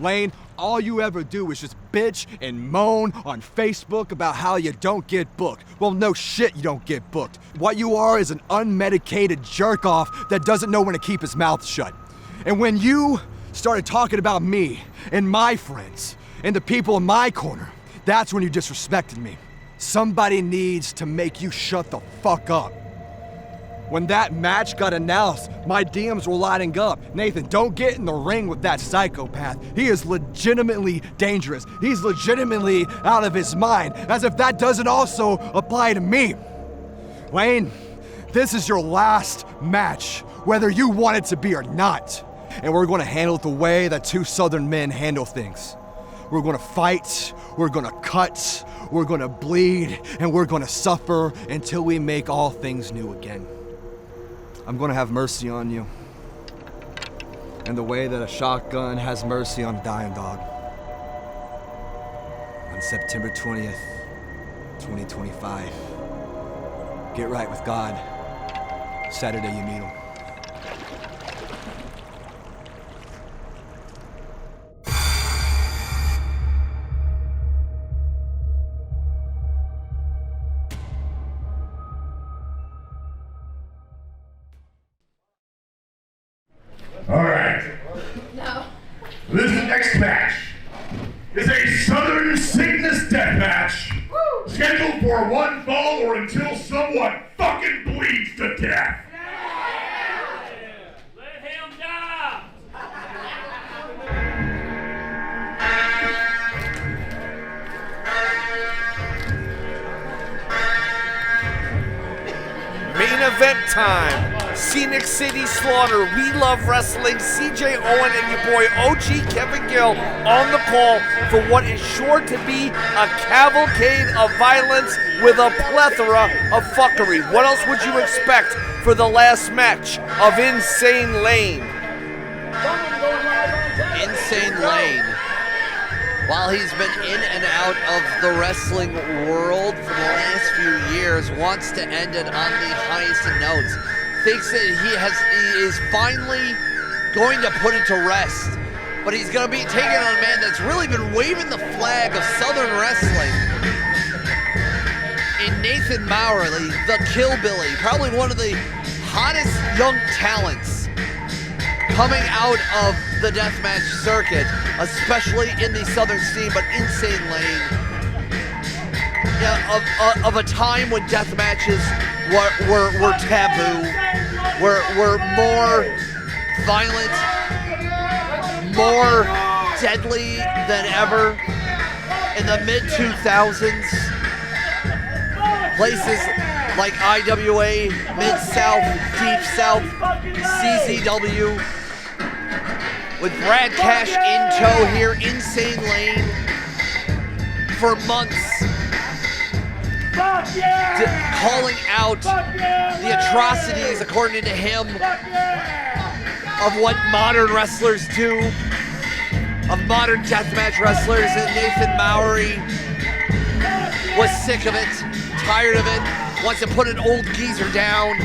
Lane, all you ever do is just bitch and moan on Facebook about how you don't get booked. Well, no shit, you don't get booked. What you are is an unmedicated jerk-off that doesn't know when to keep his mouth shut. And when you started talking about me and my friends and the people in my corner, that's when you disrespected me. Somebody needs to make you shut the fuck up. When that match got announced, my DMs were lighting up. Nathan, don't get in the ring with that psychopath. He is legitimately dangerous. He's legitimately out of his mind, as if that doesn't also apply to me. Lane, this is your last match, whether you want it to be or not. And we're gonna handle it the way that two Southern men handle things. We're gonna fight, we're gonna cut, we're gonna bleed, and we're gonna suffer until we make all things new again. I'm gonna have mercy on you. And the way that a shotgun has mercy on a dying dog. On September 20th, 2025. Get right with God. Saturday you meet him. Alright. No. This next match is a Southern Sickness death match scheduled for one fall or until someone fucking bleeds to death. Let him die! Main event time. Scenic City Slaughter, We Love Wrestling, CJ Owen and your boy OG Kevin Gill on the call for what is sure to be a cavalcade of violence with a plethora of fuckery. What else would you expect for the last match of Insane Lane? Insane Lane, while he's been in and out of the wrestling world for the last few years, wants to end it on the highest of notes. Thinks that he is finally going to put it to rest, but he's going to be taking on a man that's really been waving the flag of Southern wrestling in Nathan Mowery, the Killbilly, probably one of the hottest young talents coming out of the deathmatch circuit, especially in the Southern scene, but Insane Lane. Yeah, of a time when death matches were taboo, were more violent, more deadly than ever. In the mid-2000s, places like IWA Mid South, Deep South, CZW, with Brad Cash in tow here, Insane Lane, for months. Calling out the atrocities, according to him, of what modern wrestlers do, of modern deathmatch wrestlers, and Nathan Mowery was sick of it, tired of it, wants to put an old geezer down.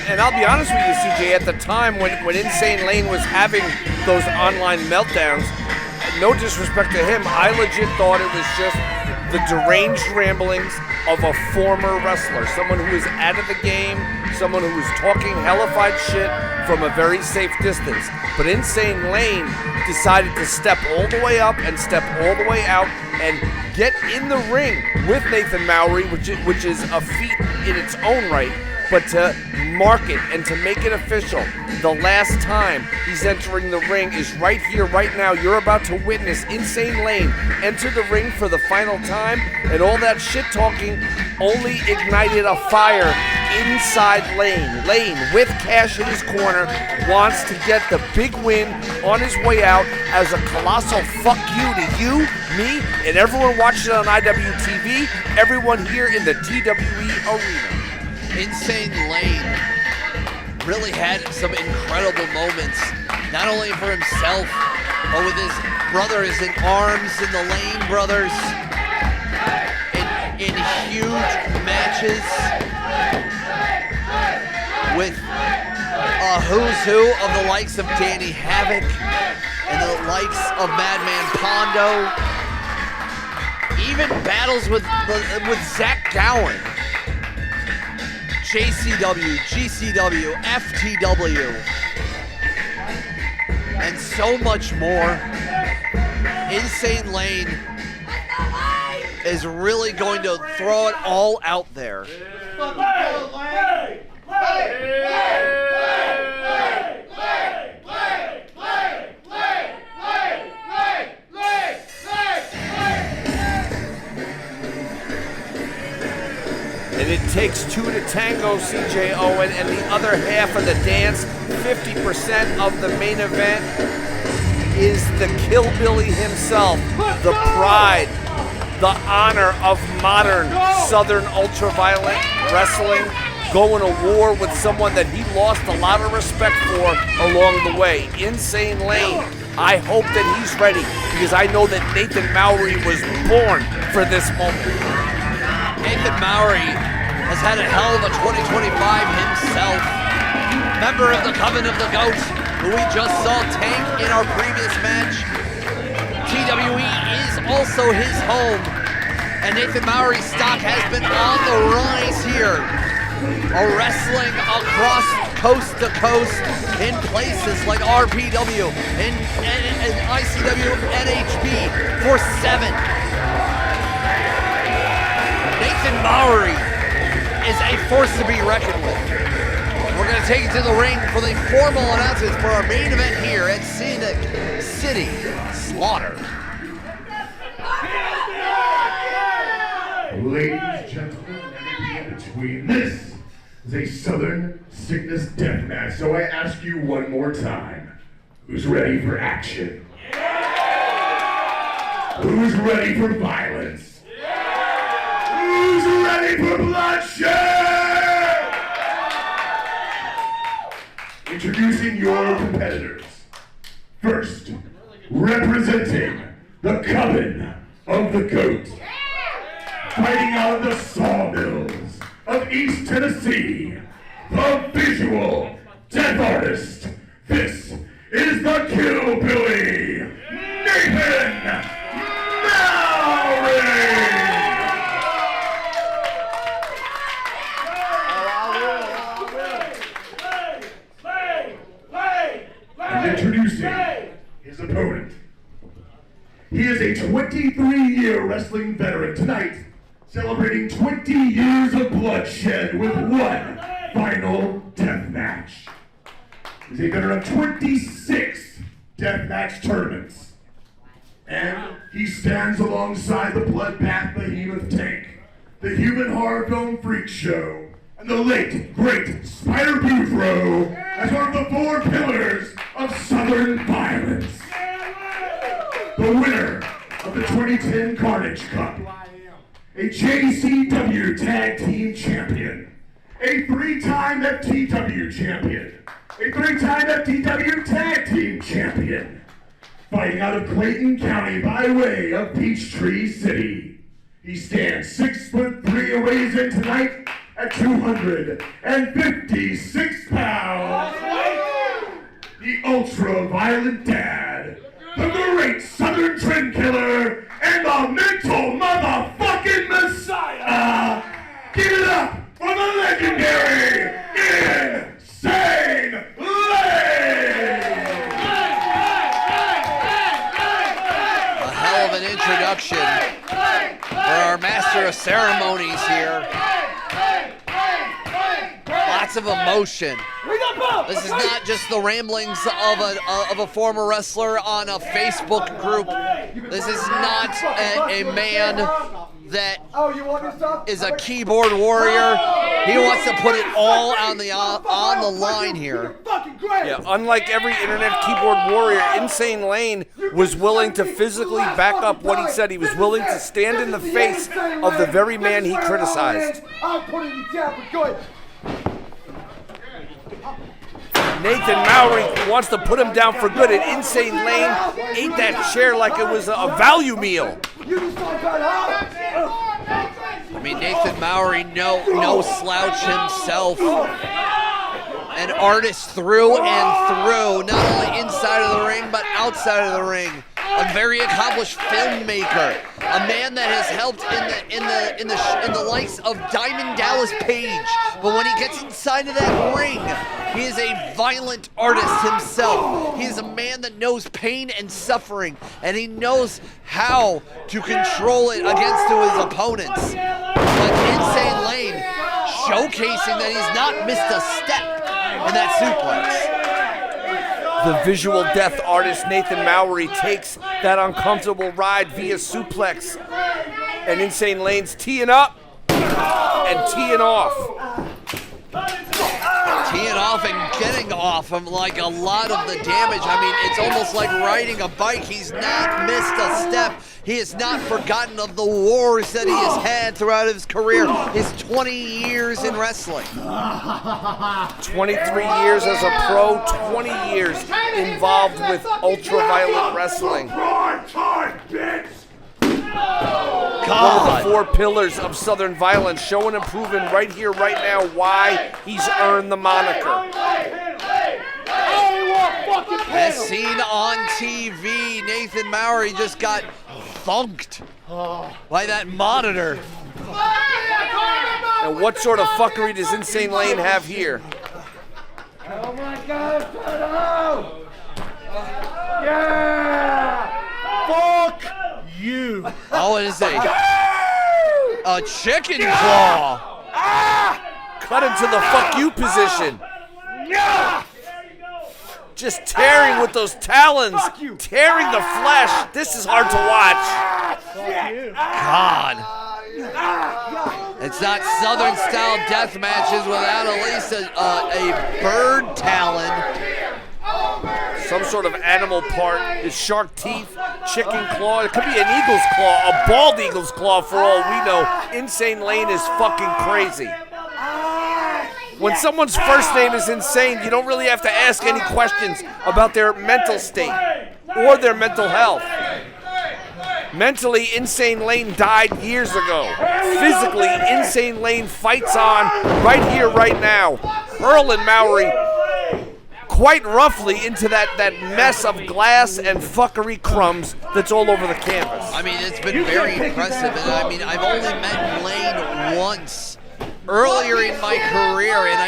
And I'll be honest with you, CJ, at the time when Insane Lane was having those online meltdowns, no disrespect to him, I legit thought it was just the deranged ramblings of a former wrestler, someone who is out of the game, someone who is talking hellified shit from a very safe distance. But Insane Lane decided to step all the way up and step all the way out and get in the ring with Nathan Mowery, which is a feat in its own right, but to mark it and to make it official. The last time he's entering the ring is right here, right now. You're about to witness Insane Lane enter the ring for the final time, and all that shit talking only ignited a fire inside Lane. Lane, with Cash in his corner, wants to get the big win on his way out as a colossal fuck you to you, me, and everyone watching on IWTV, everyone here in the TWE arena. Insane Lane really had some incredible moments, not only for himself, but with his brothers in arms and the Lane brothers in huge matches with a who's who of the likes of Danny Havoc and likes of Madman Pondo, even battles with Zach Gowen, JCW, GCW, FTW, and so much more. Insane Lane is really going to throw it all out there. And it takes two to tango, CJ Owen, and the other half of the dance, 50% of the main event, is the Killbilly himself, the pride, the honor of modern Southern ultraviolent wrestling, going to war with someone that he lost a lot of respect for along the way. Insane Lane. I hope that he's ready, because I know that Nathan Mowery was born for this moment. Nathan Mowery has had a hell of a 2025 himself. Member of the Coven of the Goat, who we just saw tank in our previous match. TWE is also his home, and Nathan Mowery's stock has been on the rise here. Wrestling across coast to coast in places like RPW and ICW NHB for 7. Nathan Mowery is a force to be reckoned with. We're going to take it to the ring for the formal announcements for our main event here at Scenic City Slaughter. Ladies and gentlemen, everything in between, this is a Southern Sickness death match. So I ask you one more time, who's ready for action? Yeah! Who's ready for violence? Yeah! Who's ready for bloodshed? Introducing your competitors. First, representing the Coven of the Goat. Fighting out of the sawmills of East Tennessee, the visual death artist. This is the Killbilly Nathan Mowery. And introducing his opponent. He is a 23-year wrestling veteran. Tonight, celebrating 20 years of bloodshed with one final death match. He's a veteran of 26 death match tournaments. And he stands alongside the bloodbath behemoth Tank, the human horror film Freak Show, and the late, great Spider Boudreaux as one of the 4 pillars of Southern violence. The winner of the 2010 Carnage Cup, a JCW Tag Team Champion, a 3-time FTW Champion, a 3-time FTW Tag Team Champion, fighting out of Clayton County by way of Peachtree City. He stands 6'3" and weighs in tonight at 256 pounds. The ultra-violent dad, the great Southern trend killer, and the mental motherfucking messiah. Give it up for the legendary Insane Lane! A hell of an introduction for our master of ceremonies here. Lots of emotion. This is not just the ramblings of a former wrestler on a Facebook group. This is not a man that is a keyboard warrior. He wants to put it all on the line here. Yeah, unlike every internet keyboard warrior, Insane Lane was willing to physically back up what he said. He was willing to stand in the face of the very man he criticized. I'm putting you down for good. Nathan Mowery wants to put him down for good, and Insane Lane ate that chair like it was a value meal. I mean, Nathan Mowery, no slouch himself. An artist through and through, not only inside of the ring, but outside of the ring. A very accomplished filmmaker, a man that has helped in the likes of Diamond Dallas Page. But when he gets inside of that ring, he is a violent artist himself. He is a man that knows pain and suffering, and he knows how to control it against his opponents. But Insane Lane showcasing that he's not missed a step in that suplex. The visual death artist Nathan Mowery takes that uncomfortable ride via suplex. And Insane Lane's teeing up and teeing off. Teeing off and getting off from like a lot of the damage. I mean, it's almost like riding a bike. He's not missed a step. He has not forgotten of the wars that he has had throughout his career, his 20 years in wrestling. 23 years as a pro, 20 years involved with ultra-violent wrestling. One of the 4 pillars of Southern violence, showing and proving right here, right now, why he's earned the moniker. As seen on TV, Nathan Mowery just got thunked by that monitor. And what sort of fuckery does Insane Lane have here? Oh my God, yeah! Fuck you! Oh, it is a chicken claw. Cut into the fuck you position. Just tearing with those talons, tearing the flesh. This is hard to watch. God. It's not Southern style death matches without at least a bird talon. Some sort of animal part. His shark teeth, chicken claw. It could be an eagle's claw, a bald eagle's claw for all we know. Insane Lane is fucking crazy. When someone's first name is Insane, you don't really have to ask any questions about their mental state or their mental health. Mentally, Insane Lane died years ago. Physically, Insane Lane fights on right here, right now, hurling Mowery quite roughly into that mess of glass and fuckery crumbs that's all over the canvas. I mean, it's been very impressive, and I mean, I've only met Lane once earlier in my career, and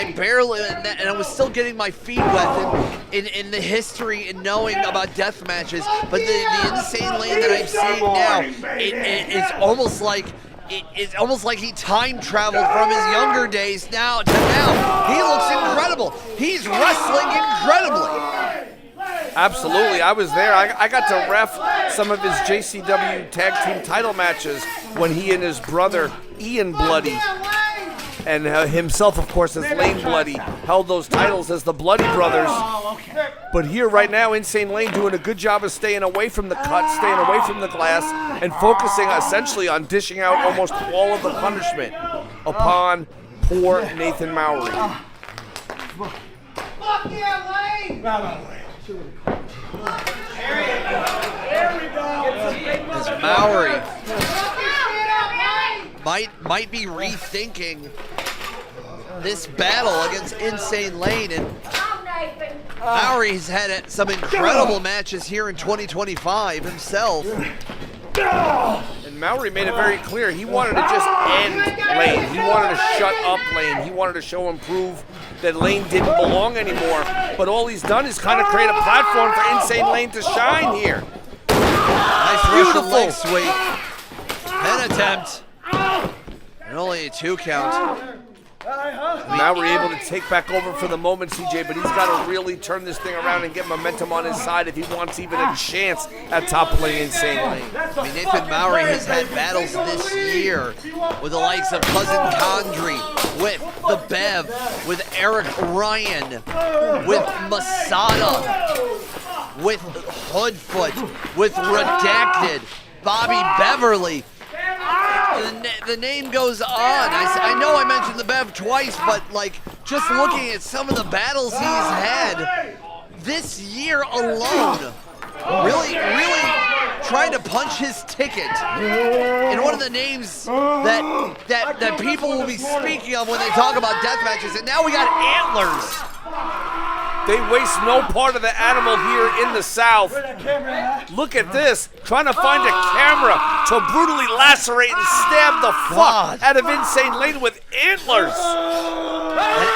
I was still getting my feet wet in the history and knowing about death matches. But the Insane Lane that I'm seeing now, it's almost like he time traveled from his younger days now to now. He looks incredible. He's wrestling incredibly. Absolutely, I was there. I got to ref some of his JCW tag team title matches when he and his brother Ian Bloody, and himself, of course, as Lane Bloody, held those titles as the Bloody Brothers. But here, right now, Insane Lane doing a good job of staying away from the cut, staying away from the glass, and focusing essentially on dishing out almost all of the punishment upon poor Nathan Mowery. Fuck yeah, Lane! There we go. As Mowery might be rethinking this battle against Insane Lane, and Mowery's had some incredible matches here in 2025 himself. And Mowery made it very clear he wanted to just end Lane. He wanted to shut up Lane. He wanted to show and prove that Lane didn't belong anymore. But all he's done is kind of create a platform for Insane Lane to shine here. Nice Russian leg sweep. Head attempt. And only a 2 count. Mowery able to take back over for the moment, CJ, but he's got to really turn this thing around and get momentum on his side if he wants even a chance at toppling Insane Lane. I mean, Nathan Mowery has had battles this year with the likes of Cousin Condry, with the Bev, with Eric Ryan, with Masada, with Hoodfoot, with Redacted, Bobby Beverly. The name goes on. I know I mentioned the Bev twice, but like just looking at some of the battles he's had this year alone, really trying to punch his ticket in one of the names that people will be speaking of when they talk about death matches. And now we got Antlers They waste no part of the animal here in the South. Look at this, trying to find a camera to brutally lacerate and stab the fuck out of Insane Lane with antlers. And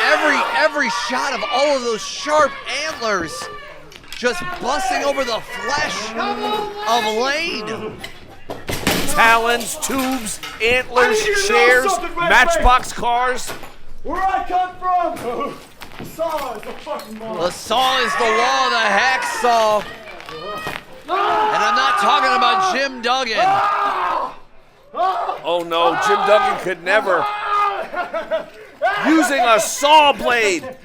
every shot of all of those sharp antlers just busting over the flesh of Lane. Talons, tubes, antlers, chairs, matchbox cars. Where I come from, the saw is a fucking monster. The saw is the law, the hacksaw. And I'm not talking about Jim Duggan. Oh no, Jim Duggan could never. Using a saw blade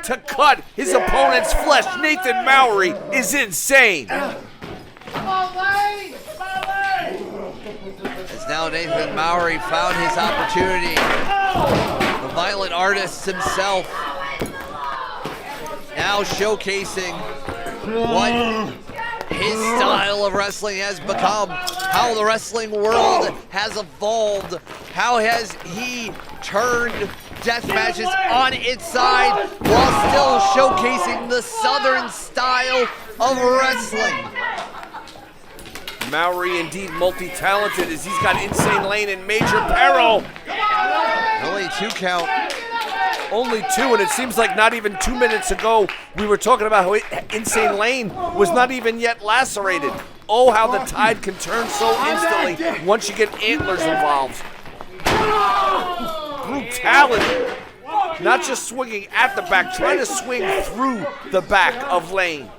to cut his opponent's flesh. Nathan Mowery is insane. Come on, Lane! Come on, Lane! As now Nathan Mowery found his opportunity. The violent artist himself now showcasing what his style of wrestling has become, how the wrestling world has evolved, how has he turned death matches on its side while still showcasing the Southern style of wrestling. Mowery indeed multi-talented as he's got Insane Lane in major peril. Only 2 count. Only 2, and it seems like not even 2 minutes ago we were talking about how Insane Lane was not even yet lacerated. Oh, how the tide can turn so instantly once you get antlers involved. Brutality. Not just swinging at the back, trying to swing through the back of Lane.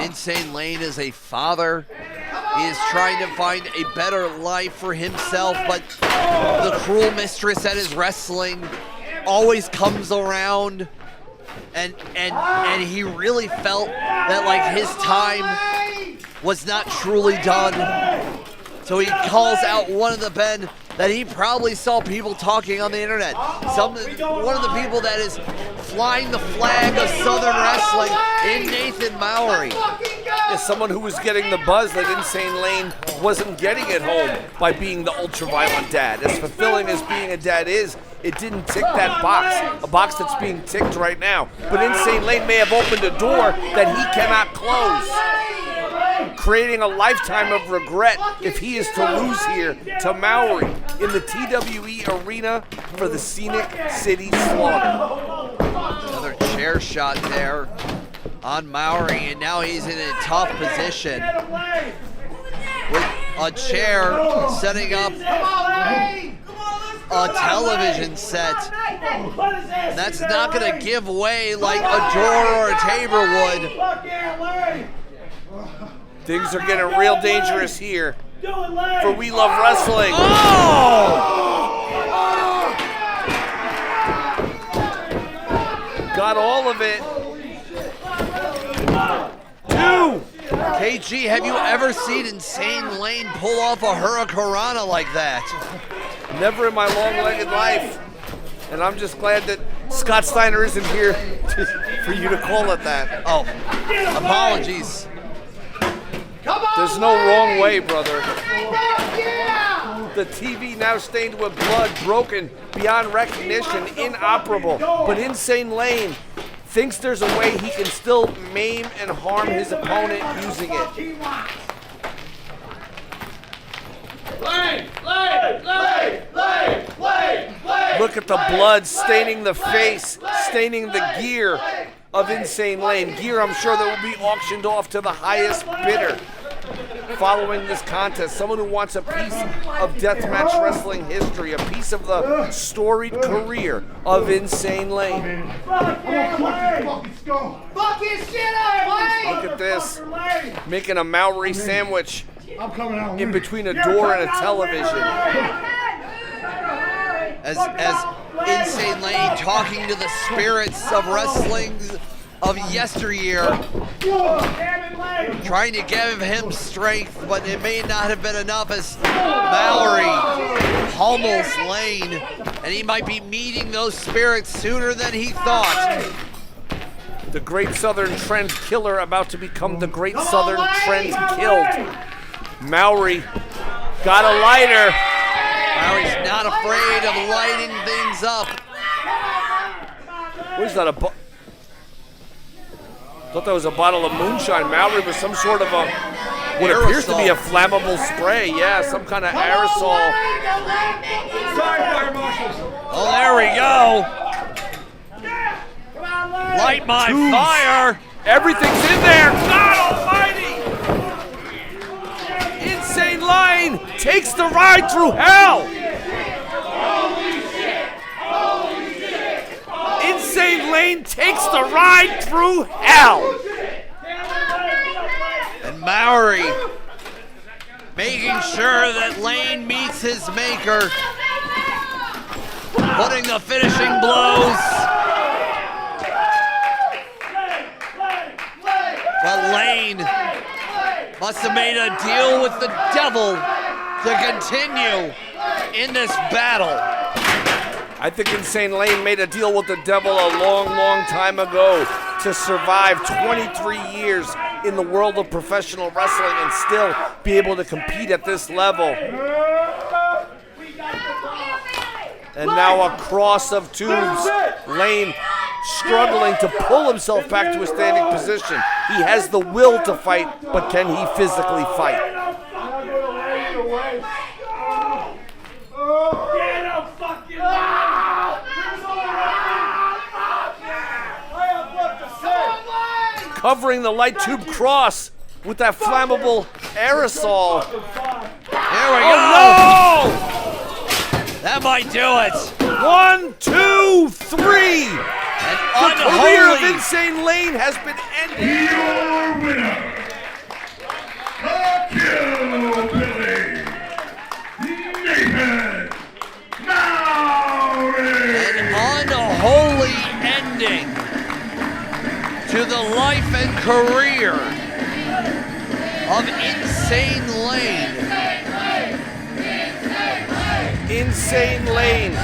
Insane Lane is a father. He is trying to find a better life for himself, but the cruel mistress that is wrestling always comes around, and he really felt that like his time was not truly done. So he calls out one of the men that he probably saw people talking on the internet. One of the people that is flying the flag of Southern wrestling in Nathan Mowery. As someone who was getting the buzz that Insane Lane wasn't getting at home by being the ultra-violent dad. As fulfilling as being a dad is, it didn't tick that box, a box that's being ticked right now. But Insane Lane may have opened a door that he cannot close, creating a lifetime of regret if he is to lose here to Mowery in the TWE arena for the Scenic City Slaughter. Another chair shot there on Mowery, and now he's in a tough position with a chair setting up a television set. That's not going to give way like a door or a table would. Things are getting real dangerous here for We Love Wrestling. Got all of it. 2. KG, have you ever seen Insane Lane pull off a hurricanrana like that? Never in my long-legged life. And I'm just glad that Scott Steiner isn't here for you to call it that. Oh, apologies. There's no wrong way, brother. The TV now stained with blood, broken beyond recognition, inoperable. But Insane Lane thinks there's a way he can still maim and harm his opponent using it. Look at the blood staining the face, staining the gear of Insane Lane. Gear I'm sure that will be auctioned off to the highest bidder following this contest. Someone who wants a piece of deathmatch wrestling history, a piece of the storied career of Insane Lane. Fuck his shit up, Lane! Look at this, making a Mowery sandwich I'm coming out. in between a door and a television. As Insane Lane talking to the spirits of wrestling of yesteryear, trying to give him strength, but it may not have been enough as Mowery pummels Lane, and he might be meeting those spirits sooner than he thought. The Great Southern Trend Killer about to become the Great Southern Trend Killed. Mowery got a lighter. Mowery's not afraid of lighting things up. What is that, thought that was a bottle of moonshine. Mowery was some sort of a, what appears to be a flammable spray. Yeah, some kind of aerosol. Sorry, fire marshals. Oh, there we go. Light my fire. Everything's in there. God almighty! Insane Lane takes the ride through hell. Insane Lane takes the ride through hell. And Mowery making sure that Lane meets his maker. Putting the finishing blows. But Lane must have made a deal with the devil to continue in this battle. I think Insane Lane made a deal with the devil a long, long time ago to survive 23 years in the world of professional wrestling and still be able to compete at this level. And now a cross of tubes. Lane struggling to pull himself back to a standing position. He has the will to fight, but can he physically fight? Covering the light tube cross with that flammable aerosol. Here we go. Oh no! That might do it. 1, 2, 3. The career of Unholy. Insane Lane has been ended. Your winner, Killbilly Nathan Mowery. An unholy ending to the life and career of Insane Lane. Insane Lane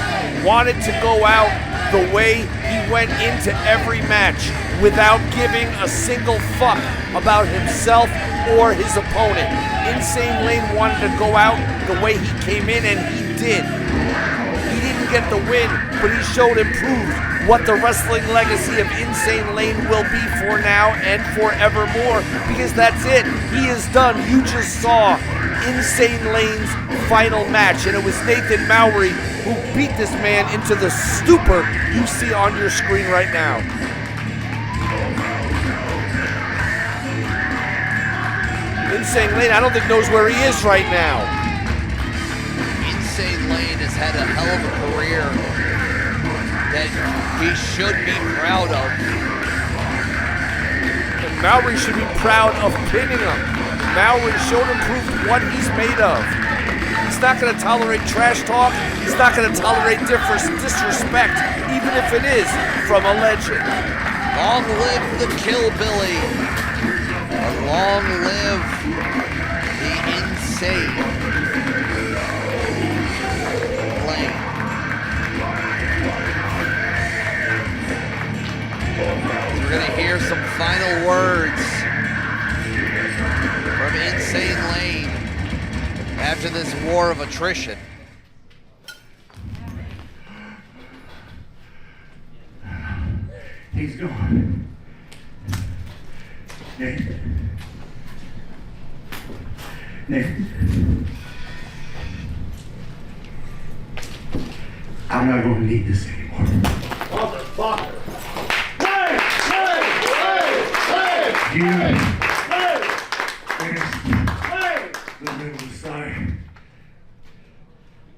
wanted to go out the way he went into every match without giving a single fuck about himself or his opponent. Insane Lane wanted to go out the way he came in, and he did. He didn't get the win, but he showed and proved what the wrestling legacy of Insane Lane will be for now and forevermore, because that's it. He is done. You just saw Insane Lane's final match, and it was Nathan Mowery who beat this man into the stupor you see on your screen right now. Insane Lane, I don't think knows where he is right now. Insane Lane has had a hell of a career that he should be proud of. And Mowery should be proud of pinning him. Mowery showed and proved what he's made of. He's not going to tolerate trash talk. He's not going to tolerate disrespect, even if it is from a legend. Long live the Killbilly. Long live the Insane Lane. We're going to hear some final words from Insane Lane after this war of attrition. He's gone. Nathan. I'm not going to need this anymore. Motherfucker. You finished the middle side.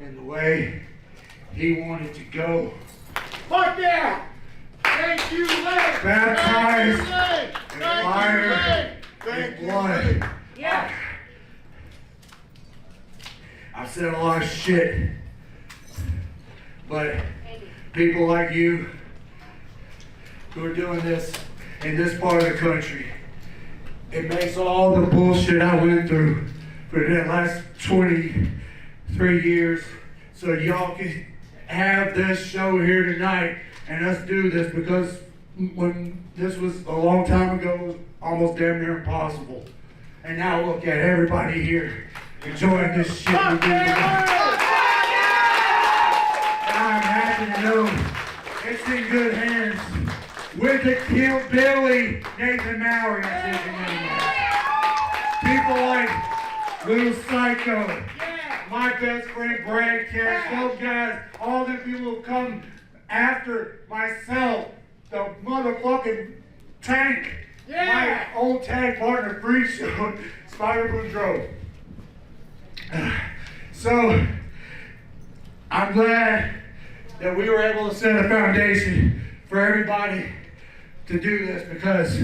And the way he wanted to go. Fuck yeah! Thank you, Lane! Baptized in Thank fire you, Lane! and blood. Yeah. I've said a lot of shit, but people like you who are doing this in this part of the country, it makes all the bullshit I went through for the last 23 years so y'all can have this show here tonight and us do this, because when this was a long time ago, it was almost damn near impossible. And now look at everybody here enjoying this shit we're doing tonight. I'm happy to know it's in good hands. with the Killbilly Nathan Mowery. That's his name. People like Little Psycho, my best friend Brad Cash, those guys, all the people who come after myself, the motherfucking Tank, my old tag partner, Free Show, Spider Boudreaux. So, I'm glad that we were able to set a foundation for everybody to do this, because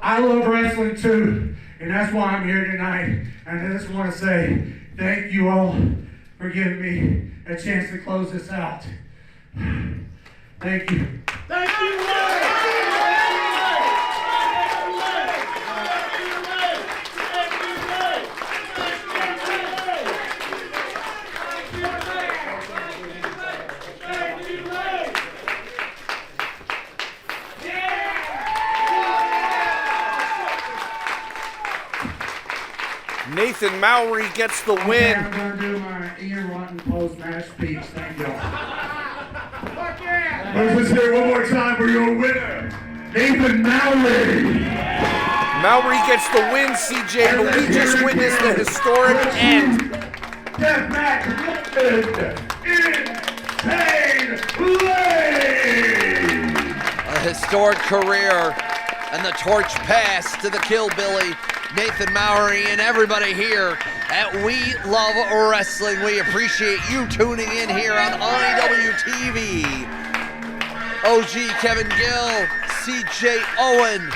I love wrestling too, and that's why I'm here tonight. And I just want to say thank you all for giving me a chance to close this out. Thank you. Thank you, Nathan Mowery gets the win. I'm going to do my Ian Rotten post-match speech. Thank y'all. Let's hear one more time for your winner, Nathan Mowery. Mowery gets the win, CJ, but we just witnessed the historic end. Deathmatch Insane Lane. A historic career and the torch passed to the Killbilly Nathan Mowery and everybody here at We Love Wrestling. We appreciate you tuning in here on IWTV. OG Kevin Gill, CJ Owen,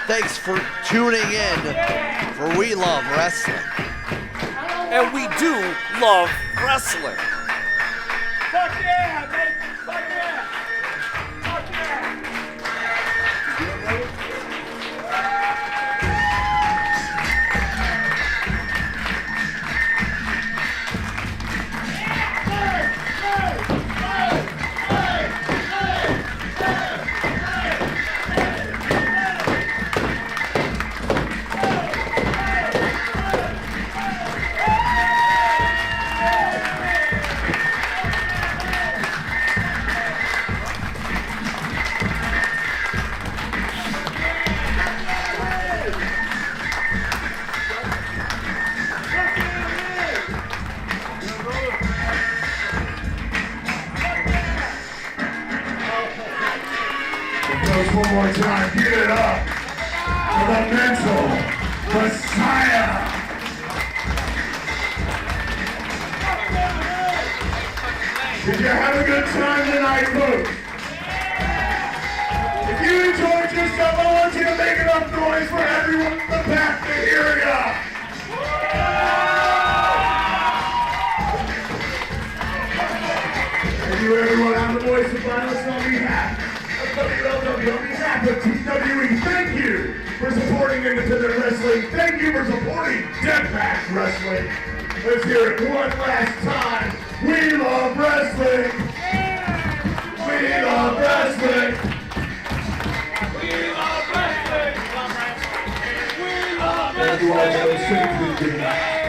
thanks for tuning in for We Love Wrestling. And we do love wrestling. Fuck yeah, baby. Fuck yeah. Fuck yeah. One more time, give it up for the mental Messiah. Did you have a good time tonight, folks? If you enjoyed yourself, I want you to make enough noise for everyone in the back to hear ya. Thank you, everyone. I'm the voice of violence on behalf of WLW, on behalf of TWE. Thank you for supporting independent wrestling. Thank you for supporting Deathmatch Wrestling. Let's hear it one last time. We love wrestling. We love wrestling. We love wrestling. We love wrestling.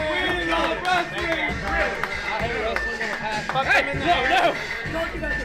We love wrestling. Hey, no. Talking about the